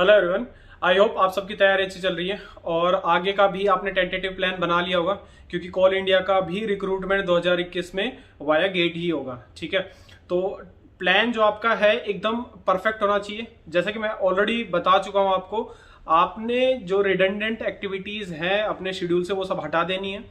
Hello everyone. I hope आप सबकी तैयारी अच्छी चल रही है और आगे का भी आपने टेंटेटिव प्लान बना लिया होगा, क्योंकि कॉल इंडिया का भी रिक्रूटमेंट 2021 में वाया गेट ही होगा। ठीक है, तो प्लान जो आपका है एकदम परफेक्ट होना चाहिए। जैसा कि मैं ऑलरेडी बता चुका हूं आपको, आपने जो रिडंडेंट एक्टिविटीज हैं अपने शेड्यूल से वो सब हटा देनी है।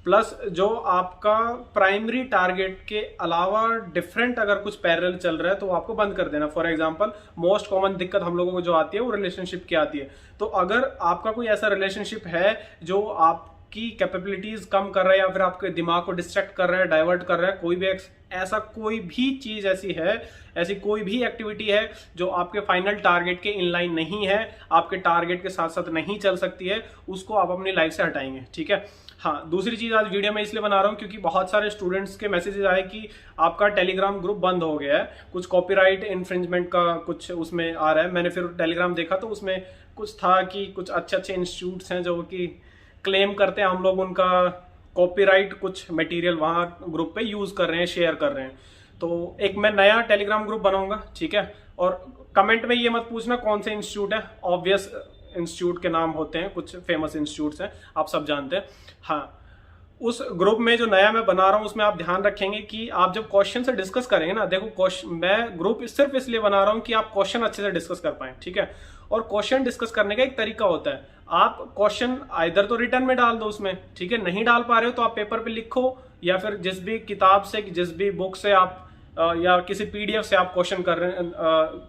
प्लस जो आपका प्राइमरी टारगेट के अलावा डिफरेंट अगर कुछ पैरेलल चल रहा है तो आपको बंद कर देना। फॉर एग्जांपल, मोस्ट कॉमन दिक्कत हम लोगों को जो आती है वो रिलेशनशिप की आती है। तो अगर आपका कोई ऐसा रिलेशनशिप है जो आपकी कैपेबिलिटीज कम कर रहा है या फिर आपके दिमाग को डिस्ट्रैक्ट कर रहा है, डाइवर्ट कर रहा है, कोई भी ऐसा कोई भी चीज ऐसी है, ऐसी कोई भी एक्टिविटी है जो आपके फाइनल टारगेट के इनलाइन नहीं है, आपके टारगेट के साथ साथ नहीं चल सकती है, उसको आप अपनी लाइफ से हटाएंगे। ठीक है। हाँ, दूसरी चीज आज वीडियो में इसलिए बना रहा हूँ क्योंकि बहुत सारे स्टूडेंट्स के मैसेजेस आए कि आपका टेलीग्राम ग्रुप बंद हो गया है, कुछ कॉपीराइट इन्फ्रिंजमेंट का कुछ उसमें आ रहा है। मैंने फिर टेलीग्राम देखा तो उसमें कुछ था कि कुछ अच्छे अच्छे इंस्टीट्यूट्स हैं जो कि क्लेम करते हैं हम लोग उनका कॉपीराइट कुछ मटेरियल वहाँ ग्रुप पे यूज कर रहे हैं, शेयर कर रहे हैं। तो एक मैं नया टेलीग्राम ग्रुप बनाऊंगा। ठीक है, और कमेंट में ये मत पूछना कौन से इंस्टीट्यूट है, ऑब्वियस इंस्टीट्यूट के नाम होते हैं, कुछ फेमस इंस्टीट्यूट्स हैं, आप सब जानते हैं। हाँ, उस ग्रुप में जो नया मैं बना रहा हूं उसमें आप ध्यान रखेंगे कि आप जब क्वेश्चन से डिस्कस करेंगे ना, देखो क्वेश्चन मैं ग्रुप सिर्फ इसलिए बना रहा हूं कि आप क्वेश्चन अच्छे से डिस्कस कर पाए। ठीक है, और क्वेश्चन डिस्कस करने का एक तरीका होता है, आप क्वेश्चन आइदर तो रिटर्न में डाल दो उसमें, ठीक है, नहीं डाल पा रहे हो तो आप पेपर पे लिखो, या फिर जिस भी किताब से, जिस भी बुक से आप या किसी पीडीएफ से आप क्वेश्चन कर रहे हैं,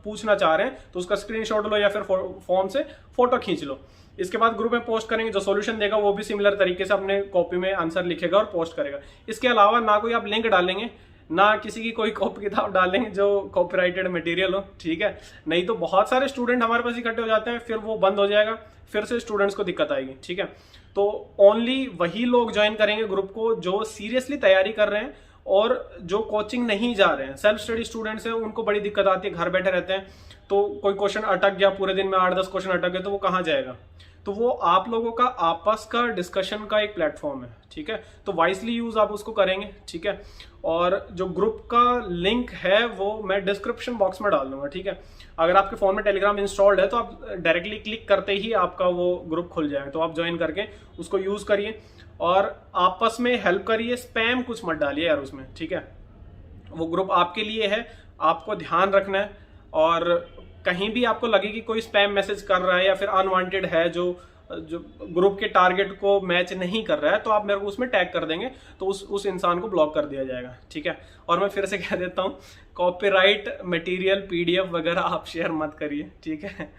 पूछना चाह रहे हैं तो उसका स्क्रीनशॉट लो या फिर फोन से फोटो खींच लो। इसके बाद ग्रुप में पोस्ट करेंगे, जो सॉल्यूशन देगा वो भी सिमिलर तरीके से अपने कॉपी में आंसर लिखेगा और पोस्ट करेगा। इसके अलावा ना कोई आप लिंक डालेंगे, ना किसी की कोई कॉपी किताब डालेंगे जो कॉपीराइटेड मटेरियल हो। ठीक है, नहीं तो बहुत सारे स्टूडेंट हमारे पास इकट्ठे हो जाते हैं, फिर वो बंद हो जाएगा, फिर से स्टूडेंट्स को दिक्कत आएगी। ठीक है, तो ओनली वही लोग ज्वाइन करेंगे ग्रुप को जो सीरियसली तैयारी कर रहे हैं, और जो कोचिंग नहीं जा रहे हैं, सेल्फ स्टडी स्टूडेंट्स हैं, उनको बड़ी दिक्कत आती है, घर बैठे रहते हैं, तो कोई क्वेश्चन अटक गया, पूरे दिन में 8-10 क्वेश्चन अटक गए तो वो कहाँ जाएगा। तो वो आप लोगों का आपस का डिस्कशन का एक प्लेटफॉर्म है। ठीक है, तो वाइसली यूज आप उसको करेंगे। ठीक है, और जो ग्रुप का लिंक है वो मैं डिस्क्रिप्शन बॉक्स में डाल दूंगा। ठीक है, अगर आपके फोन में टेलीग्राम इंस्टॉल्ड है तो आप डायरेक्टली क्लिक करते ही आपका वो ग्रुप खुल जाएगा, तो आप ज्वाइन करके उसको यूज करिए और आपस में हेल्प करिए। स्पैम कुछ मत डालिए यार उसमें। ठीक है, वो ग्रुप आपके लिए है, आपको ध्यान रखना है, और कहीं भी आपको लगे कि कोई स्पैम मैसेज कर रहा है या फिर अनवांटेड है जो ग्रुप के टारगेट को मैच नहीं कर रहा है, तो आप मेरे को उसमें टैग कर देंगे तो उस इंसान को ब्लॉक कर दिया जाएगा। ठीक है, और मैं फिर से कह देता हूँ, कॉपीराइट मटेरियल पीडीएफ वगैरह आप शेयर मत करिए। ठीक है,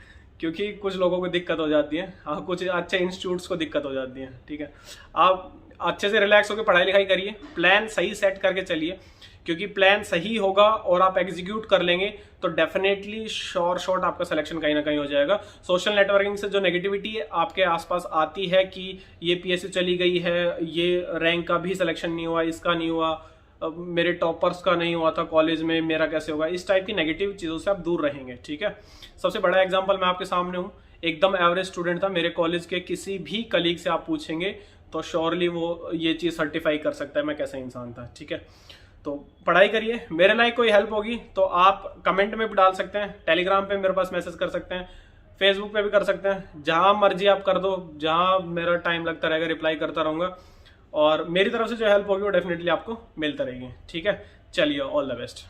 क्योंकि कुछ लोगों को दिक्कत हो जाती है, हाँ, कुछ अच्छे इंस्टीट्यूट्स को दिक्कत हो जाती है। ठीक है, आप अच्छे से रिलैक्स होकर पढ़ाई लिखाई करिए, प्लान सही सेट करके चलिए, क्योंकि प्लान सही होगा और आप एग्जीक्यूट कर लेंगे तो डेफिनेटली शॉर्ट आपका सिलेक्शन कहीं ना कहीं हो जाएगा। सोशल नेटवर्किंग से जो नेगेटिविटी आपके आसपास आती है कि ये पीएससी चली गई है, ये रैंक का भी सिलेक्शन नहीं हुआ, इसका नहीं हुआ, मेरे टॉपर्स का नहीं हुआ था कॉलेज में, मेरा कैसे होगा, इस टाइप की नेगेटिव चीज़ों से आप दूर रहेंगे। ठीक है, सबसे बड़ा एग्जाम्पल मैं आपके सामने हूँ, एकदम एवरेज स्टूडेंट था मेरे कॉलेज के, किसी भी कलीग से आप पूछेंगे तो श्योरली वो ये चीज़ सर्टिफाई कर सकता है मैं कैसा इंसान था। ठीक है, तो पढ़ाई करिए। मेरे लाइक कोई हेल्प होगी तो आप कमेंट में भी डाल सकते हैं, टेलीग्राम पे मेरे पास मैसेज कर सकते हैं, फेसबुक पे भी कर सकते हैं, जहां मर्जी आप कर दो, जहां मेरा टाइम लगता रहेगा रिप्लाई करता रहूंगा, और मेरी तरफ से जो हेल्प होगी वो डेफिनेटली आपको मिलता रहेगी। ठीक है, चलिए, ऑल द बेस्ट।